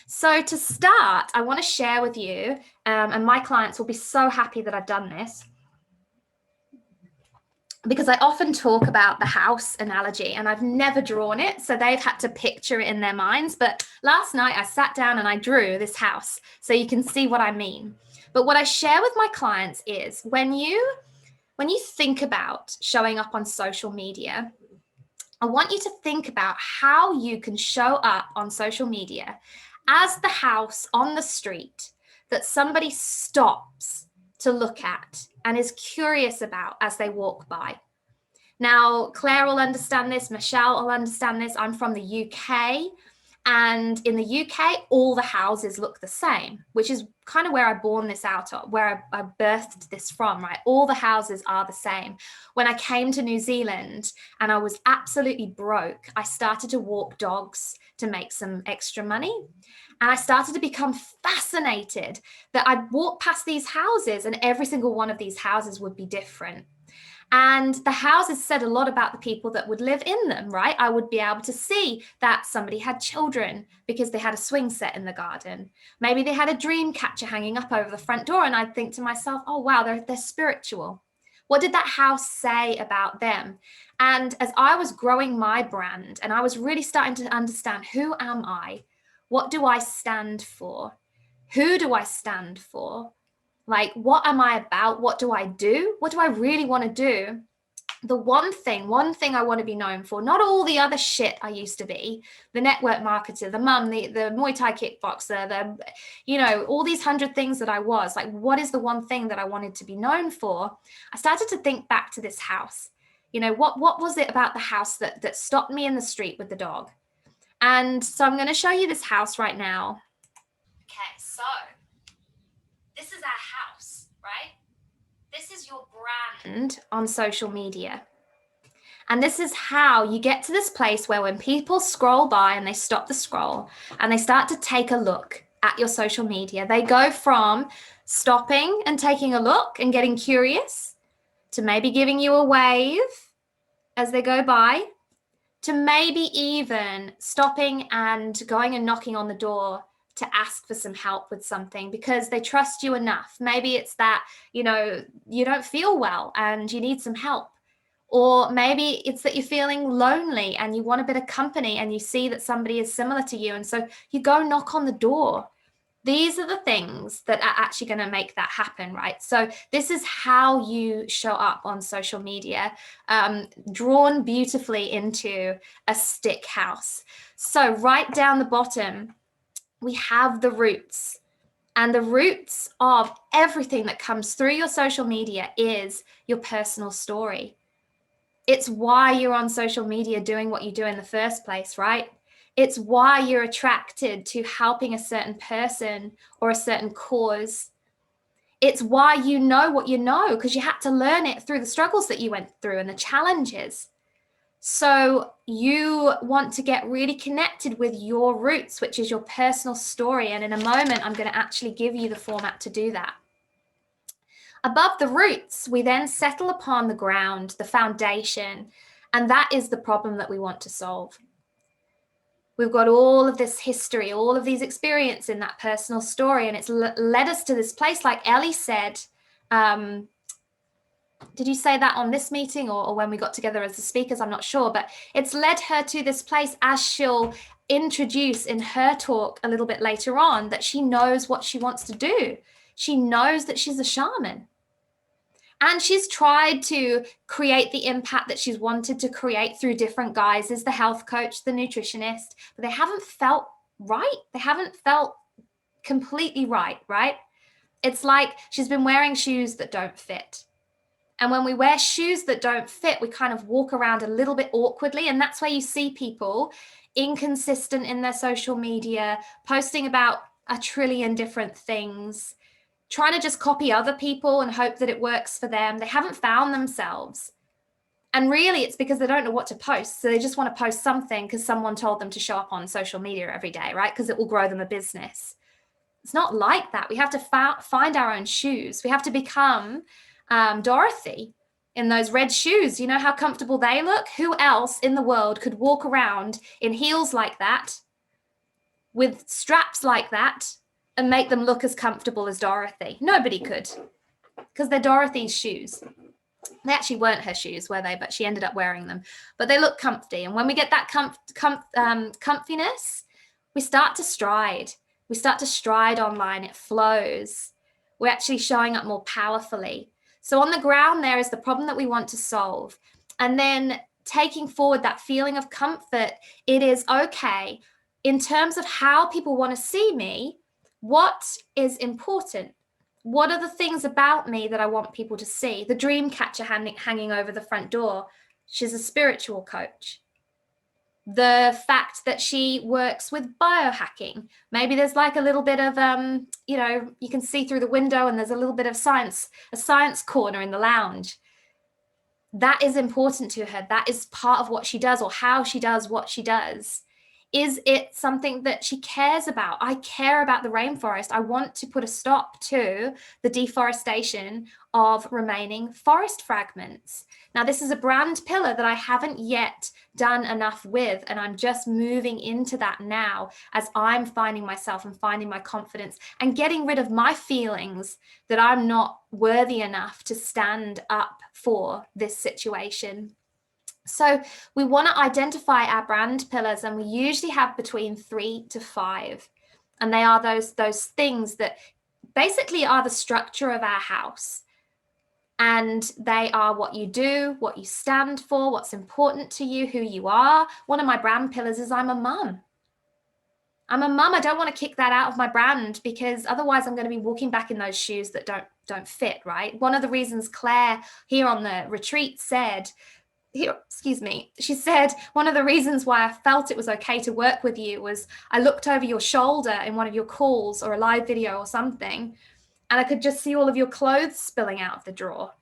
So to start, I want to share with you, and my clients will be so happy that I've done this, because I often talk about the house analogy and I've never drawn it. So they've had to picture it in their minds. But last night I sat down and I drew this house so you can see what I mean. But what I share with my clients is when you think about showing up on social media, I want you to think about how you can show up on social media as the house on the street that somebody stops to look at and is curious about as they walk by. Now, Claire will understand this, Michelle will understand this. I'm from the UK. And in the UK, all the houses look the same, which is kind of where I born this out of, where I birthed this from, right? All the houses are the same. When I came to New Zealand and I was absolutely broke, I started to walk dogs to make some extra money. And I started to become fascinated that I'd walk past these houses and every single one of these houses would be different. And the houses said a lot about the people that would live in them, right? I would be able to see that somebody had children because they had a swing set in the garden. Maybe they had a dream catcher hanging up over the front door. And I'd think to myself, oh, wow, they're spiritual. What did that house say about them? And as I was growing my brand and I was really starting to understand, who am I? What do I stand for? Who do I stand for? Like, what am I about? What do I do? What do I really want to do? The one thing I want to be known for, not all the other shit I used to be, the network marketer, the mum, the Muay Thai kickboxer, all these 100 things that I was, like, what is the one thing that I wanted to be known for? I started to think back to this house. What was it about the house that stopped me in the street with the dog? And so I'm going to show you this house right now. Okay, so this is our house, right? This is your brand on social media. And this is how you get to this place where when people scroll by and they stop the scroll and they start to take a look at your social media, they go from stopping and taking a look and getting curious to maybe giving you a wave as they go by, to maybe even stopping and going and knocking on the door to ask for some help with something because they trust you enough. Maybe it's that, you don't feel well and you need some help. Or maybe it's that you're feeling lonely and you want a bit of company and you see that somebody is similar to you. And so you go knock on the door. These are the things that are actually going to make that happen, right? So this is how you show up on social media, drawn beautifully into a stick house. So right down the bottom, we have the roots. And the roots of everything that comes through your social media is your personal story. It's why you're on social media doing what you do in the first place, right? It's why you're attracted to helping a certain person or a certain cause. It's why you know what you know, because you had to learn it through the struggles that you went through and the challenges. So you want to get really connected with your roots, which is your personal story. And in a moment, I'm going to actually give you the format to do that. Above the roots, we then settle upon the ground, the foundation, and that is the problem that we want to solve. We've got all of this history, all of these experiences in that personal story, and it's led us to this place, like Ellie said. Did you say that on this meeting or when we got together as the speakers? I'm not sure, but it's led her to this place, as she'll introduce in her talk a little bit later on, that she knows what she wants to do. She knows that she's a shaman. And she's tried to create the impact that she's wanted to create through different guises, the health coach, the nutritionist, but they haven't felt right. They haven't felt completely right? It's like she's been wearing shoes that don't fit. And when we wear shoes that don't fit, we kind of walk around a little bit awkwardly. And that's where you see people inconsistent in their social media, posting about a trillion different things, trying to just copy other people and hope that it works for them. They haven't found themselves. And really, it's because they don't know what to post. So they just want to post something because someone told them to show up on social media every day, right? Because it will grow them a business. It's not like that. We have to find our own shoes. We have to become Dorothy in those red shoes. You know how comfortable they look? Who else in the world could walk around in heels like that with straps like that and make them look as comfortable as Dorothy. Nobody could, because they're Dorothy's shoes. They actually weren't her shoes, were they? But she ended up wearing them. But they look comfy. And when we get that comfiness, we start to stride. We start to stride online. It flows. We're actually showing up more powerfully. So on the ground, there is the problem that we want to solve. And then taking forward that feeling of comfort, it is okay. In terms of how people want to see me, what is important? What are the things about me that I want people to see? The dream catcher hanging over the front door. She's a spiritual coach. The fact that she works with biohacking. Maybe there's like a little bit of, you can see through the window and there's a little bit of science, a science corner in the lounge. That is important to her. That is part of what she does, or how she does what she does. Is it something that she cares about? I care about the rainforest. I want to put a stop to the deforestation of remaining forest fragments. Now, this is a brand pillar that I haven't yet done enough with, and I'm just moving into that now as I'm finding myself and finding my confidence and getting rid of my feelings that I'm not worthy enough to stand up for this situation. So we want to identify our brand pillars, and we usually have between 3 to 5. And they are those things that basically are the structure of our house. And they are what you do, what you stand for, what's important to you, who you are. One of my brand pillars is I'm a mum. I'm a mum. I don't want to kick that out of my brand, because otherwise I'm going to be walking back in those shoes that don't fit, right? One of the reasons Claire here on the retreat said, she said, one of the reasons why I felt it was okay to work with you was I looked over your shoulder in one of your calls or a live video or something, and I could just see all of your clothes spilling out of the drawer.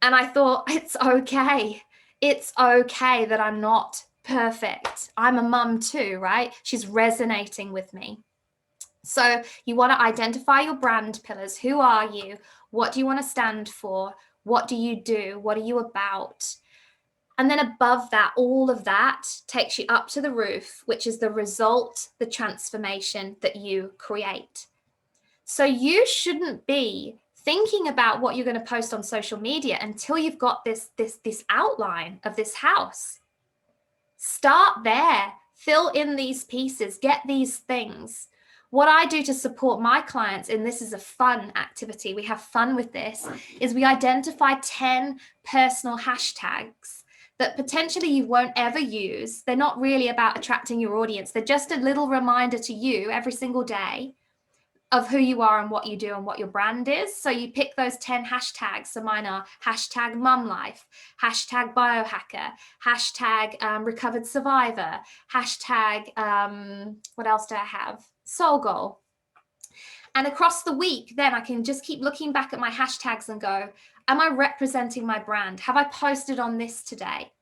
And I thought, it's okay. It's okay that I'm not perfect. I'm a mum too, right? She's resonating with me. So you want to identify your brand pillars. Who are you? What do you want to stand for? What do you do? What are you about? And then above that, all of that takes you up to the roof, which is the result, the transformation that you create. So you shouldn't be thinking about what you're going to post on social media until you've got this outline of this house. Start there, fill in these pieces, get these things. What I do to support my clients, and this is a fun activity, we have fun with this, is we identify 10 personal hashtags that potentially you won't ever use. They're not really about attracting your audience. They're just a little reminder to you every single day of who you are and what you do and what your brand is. So you pick those 10 hashtags. So mine are hashtag #mumlife, hashtag #biohacker, hashtag #recovered survivor, hashtag, what else do I have? Soul goal. And across the week, then I can just keep looking back at my hashtags and go, am I representing my brand? Have I posted on this today?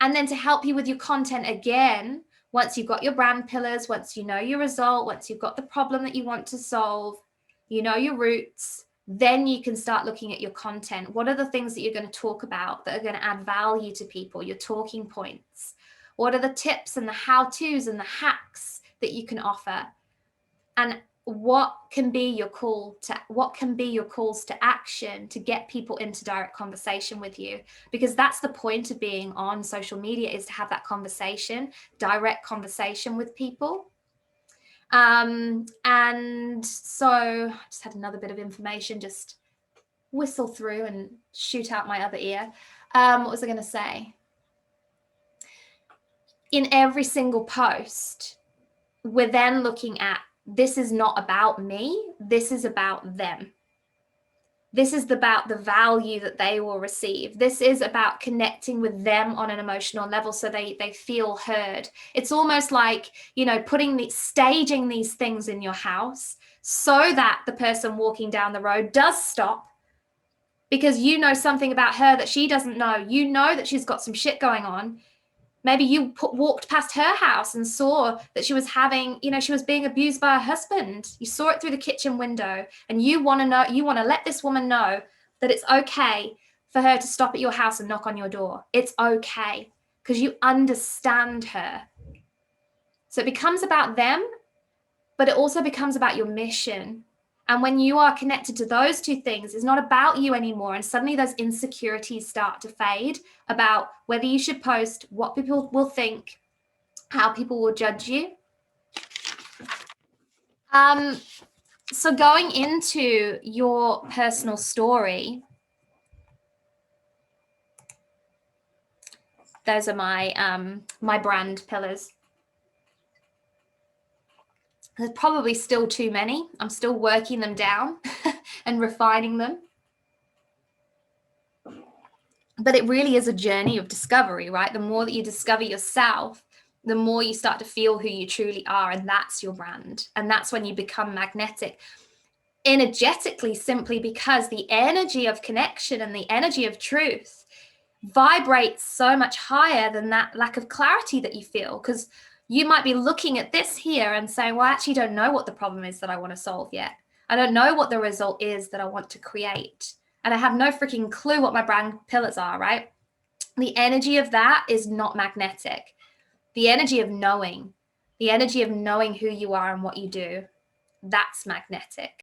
And then to help you with your content again, once you've got your brand pillars, once you know your result, once you've got the problem that you want to solve, you know your roots, then you can start looking at your content. What are the things that you're going to talk about that are going to add value to people, your talking points? What are the tips and the how-tos and the hacks that you can offer? And what can be your calls to action to get people into direct conversation with you? Because that's the point of being on social media, is to have that conversation, direct conversation with people. And so I just had another bit of information just whistle through and shoot out my other ear. What was I going to say? In every single post, we're then looking at, this is not about me, this is about them. This is about the value that they will receive. This is about connecting with them on an emotional level so they feel heard. It's almost like, staging these things in your house so that the person walking down the road does stop, because you know something about her that she doesn't know. You know that she's got some shit going on. Maybe you walked past her house and saw that she was she was being abused by her husband. You saw it through the kitchen window, and you want to let this woman know that it's okay for her to stop at your house and knock on your door. It's okay because you understand her. So it becomes about them but it also becomes about your mission. And when you are connected to those two things, it's not about you anymore. And suddenly those insecurities start to fade about whether you should post, what people will think, how people will judge you. So going into your personal story, those are my my brand pillars. There's probably still too many. I'm still working them down and refining them. But it really is a journey of discovery, right? The more that you discover yourself, the more you start to feel who you truly are. And that's your brand. And that's when you become magnetic energetically, simply because the energy of connection and the energy of truth vibrates so much higher than that lack of clarity that you feel. Because you might be looking at this here and saying, well, I actually don't know what the problem is that I want to solve yet. I don't know what the result is that I want to create. And I have no freaking clue what my brand pillars are, right? The energy of that is not magnetic. The energy of knowing who you are and what you do, that's magnetic.